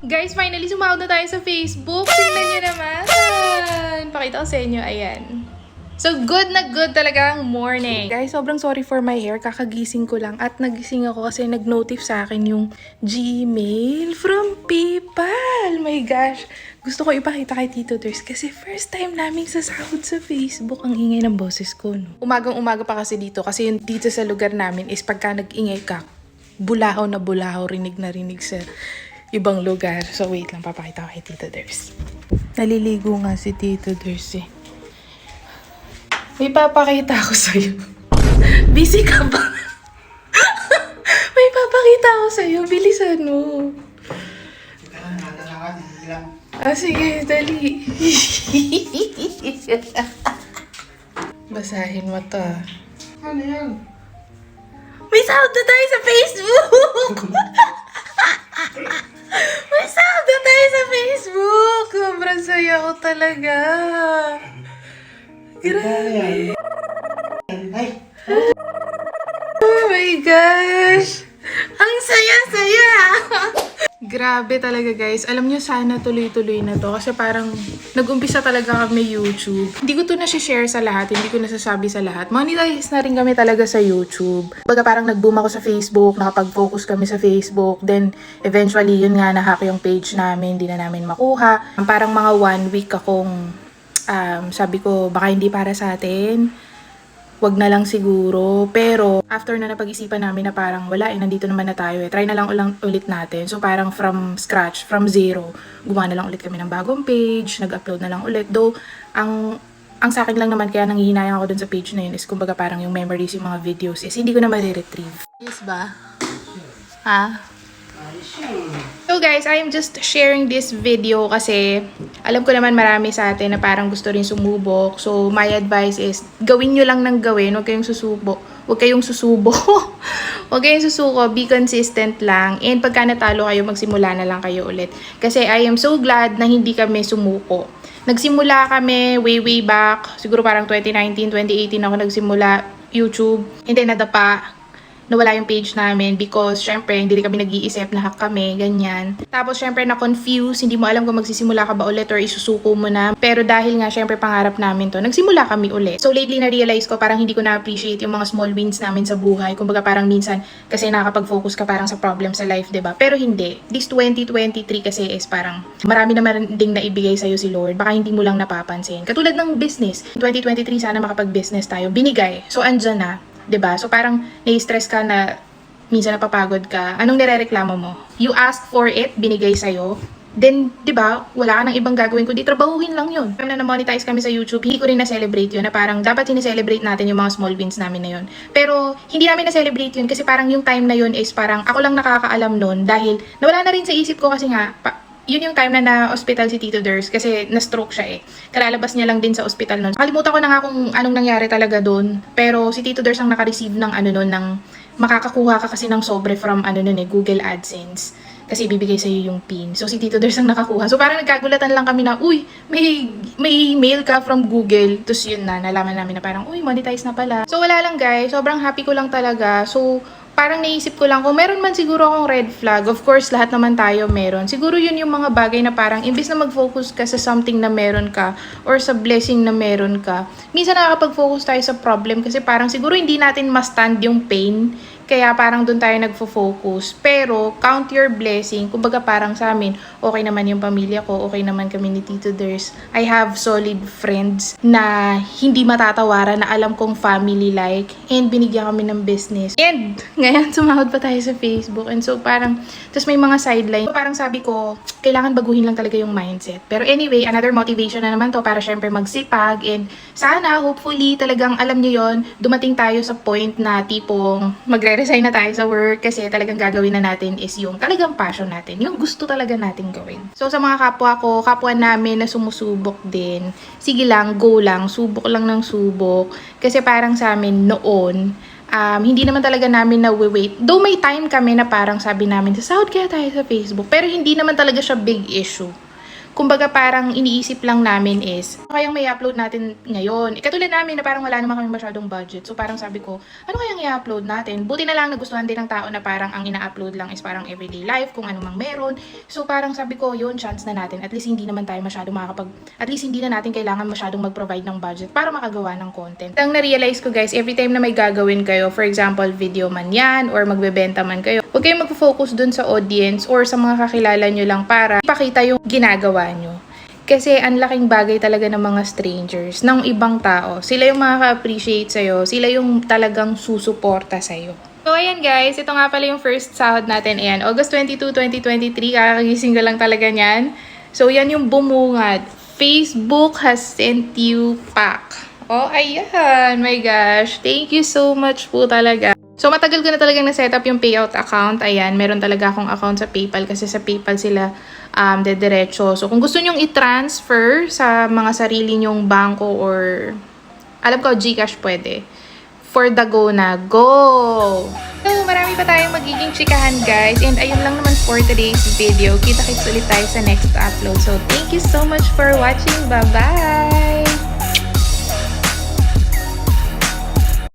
Guys, finally sumahod na tayo sa Facebook. Tingnan nyo naman. Pakita ko sa inyo. Ayan. So, good na good talaga ang morning. Guys, sobrang sorry for my hair. Kakagising ko lang. At nagising ako kasi nag-notif sa akin yung Gmail from PayPal. My gosh. Gusto ko ipakita kay Tito Ders kasi first time naming sasahod sa Facebook. Ang ingay ng boses ko, no? Umagang-umaga pa kasi dito. Kasi yung dito sa lugar namin is pagka nag-ingay ka, bulahaw na bulahaw, rinig na rinig sa ibang lugar. So, wait lang. Papakita ko kay Tito Ders. Naliligo nga si Tito Ders eh. May papakita ako sa'yo. Busy ka ba? May papakita ako sa'yo. Bilisan mo. Sige, dali. Basahin mo to. Ano yan? May sahod na tayo sa Facebook! May sahod na tayo sa Facebook! Sobrang saya ko talaga. Grabe. Ay! Oh my gosh! Ang saya-saya! Grabe talaga guys. Alam nyo, sana tuloy-tuloy na to. Kasi parang nag-umpisa talaga kami YouTube. Hindi ko to na-share sa lahat. Hindi ko nasasabi sa lahat. Monetize na rin kami talaga sa YouTube. Baga parang nag-boom ako sa Facebook. Nakapag-focus kami sa Facebook. Then eventually, yun nga, nahack yung page namin. Hindi na namin makuha. Parang mga 1 week akong sabi ko, baka hindi para sa atin. Wag na lang siguro. Pero, after na napag-isipan namin na parang wala nandito naman na tayo Try na lang ulit natin. So, parang from scratch, from zero, gumawa na lang ulit kami ng bagong page, nag-upload na lang ulit. Though, ang sa akin lang naman, kaya nanghihinayang ako dun sa page na yun is kumbaga parang yung memories, yung mga videos is hindi ko na ma-retrieve. Yes ba? Ha? So guys, I am just sharing this video kasi alam ko naman marami sa atin na parang gusto rin sumubok. So my advice is gawin nyo lang ng gawin. Huwag kayong susubo. Huwag kayong susubo. Huwag kayong susuko. Be consistent lang. And pagka natalo kayo, magsimula na lang kayo ulit. Kasi I am so glad na hindi kami sumuko. Nagsimula kami way back. Siguro parang 2019, 2018 ako nagsimula YouTube. And then nadapa. Nawala yung page namin because syempre hindi kami nag-iisip na hack kami, ganyan. Tapos syempre na-confuse, hindi mo alam kung magsisimula ka ba ulit or isusuko mo na. Pero dahil nga syempre pangarap namin to, nagsimula kami ulit. So lately na-realize ko parang hindi ko na-appreciate yung mga small wins namin sa buhay. Kumbaga parang minsan kasi nakakapag-focus ka parang sa problem sa life, 'di ba? Pero hindi. This 2023 kasi is parang marami naman ding naibigay sa'yo si Lord. Baka hindi mo lang napapansin. Katulad ng business. 2023 sana makapag-business tayo. Binigay. So andyan na. 'Di ba? So parang nai-stress ka na minsan napapagod ka. Anong nirereklamo mo? You ask for it, binigay sa'yo. Then, 'di ba? Wala ka nang ibang gagawin kundi trabahuhin lang 'yun. Kaya na monetize kami sa YouTube, hindi ko rin na-celebrate 'yun na parang dapat sineselebrate natin yung mga small wins namin na 'yun. Pero hindi namin na-celebrate 'yun kasi parang yung time na 'yun is parang ako lang nakakaalam noon dahil nawala na rin sa isip ko kasi nga yun yung time na na-hospital si Tito Ders kasi na-stroke siya eh. Kalalabas niya lang din sa hospital noon. Nakalimutan ko na nga kung anong nangyari talaga doon. Pero si Tito Ders ang naka-receive ng ng makakakuha ka kasi ng sobre from Google AdSense. Kasi bibigay sa'yo yung PIN. So si Tito Ders ang nakakuha. So parang nagkagulatan lang kami na, uy, may email ka from Google. Tapos yun na, nalaman namin na parang, uy, monetize na pala. So wala lang guys, sobrang happy ko lang talaga. So parang naisip ko lang, kung meron man siguro akong red flag, of course, lahat naman tayo meron. Siguro yun yung mga bagay na parang, imbis na mag-focus ka sa something na meron ka, or sa blessing na meron ka, minsan nakakapag-focus tayo sa problem kasi parang siguro hindi natin ma-stand yung pain, kaya parang doon tayo nagfo-focus. Pero, count your blessing. Kumbaga parang sa amin, okay naman yung pamilya ko, okay naman kami ni Tito Ders. I have solid friends na hindi matatawaran, na alam kong family-like, and binigyan kami ng business. And, ngayon, sumahod pa tayo sa Facebook. And so, parang, tapos may mga sideline. Parang sabi ko, kailangan baguhin lang talaga yung mindset. Pero anyway, another motivation na naman to para syempre magsipag. And sana, hopefully, talagang alam nyo yon, dumating tayo sa point na tipong magre-resign na tayo sa work kasi talagang gagawin na natin is yung talagang passion natin. Yung gusto talaga natin gawin. So, sa mga kapwa ko, kapwa namin na sumusubok din, sige lang, go lang, subok lang ng subok. Kasi parang sa amin noon, hindi naman talaga namin na-wait. Though may time kami na parang sabi namin, sasahod kaya tayo sa Facebook. Pero hindi naman talaga siya big issue. kumbaga parang iniisip lang namin is, ano kayang may upload natin ngayon? Katulad namin na parang wala naman kami masyadong budget. So parang sabi ko, ano kayang i-upload natin? Buti na lang nagustuhan din ng tao na parang ang ina-upload lang is parang everyday life, kung ano mang meron. So parang sabi ko, yun, chance na natin. At least hindi naman tayo masyadong at least hindi na natin kailangan masyadong mag-provide ng budget para makagawa ng content. Ang na-realize ko guys, every time na may gagawin kayo, for example, video man yan, or magbebenta man kayo, huwag kayong mag-focus dun sa audience or sa mga kakilala nyo lang para ipakita yung ginagawa nyo. Kasi ang laking bagay talaga ng mga strangers, ng ibang tao. Sila yung makaka-appreciate sa'yo, sila yung talagang susuporta sa'yo. So ayan guys, ito nga pala yung first sahod natin. Ayan, August 22, 2023, kakagising ko lang talaga niyan. So yan yung bumungad. Facebook has sent you pack. Oh, ayan. My gosh. Thank you so much po talaga. So, matagal ko na talagang na-set up yung payout account. Ayan, meron talaga akong account sa PayPal kasi sa PayPal sila dediretso. So, kung gusto nyong i-transfer sa mga sarili nyong bangko or alam ko, GCash pwede. For the go na, go! So, marami pa tayong magiging chikahan, guys. And ayun lang naman for today's video. Kita-kits ulit tayo sa next upload. So, thank you so much for watching. Bye-bye!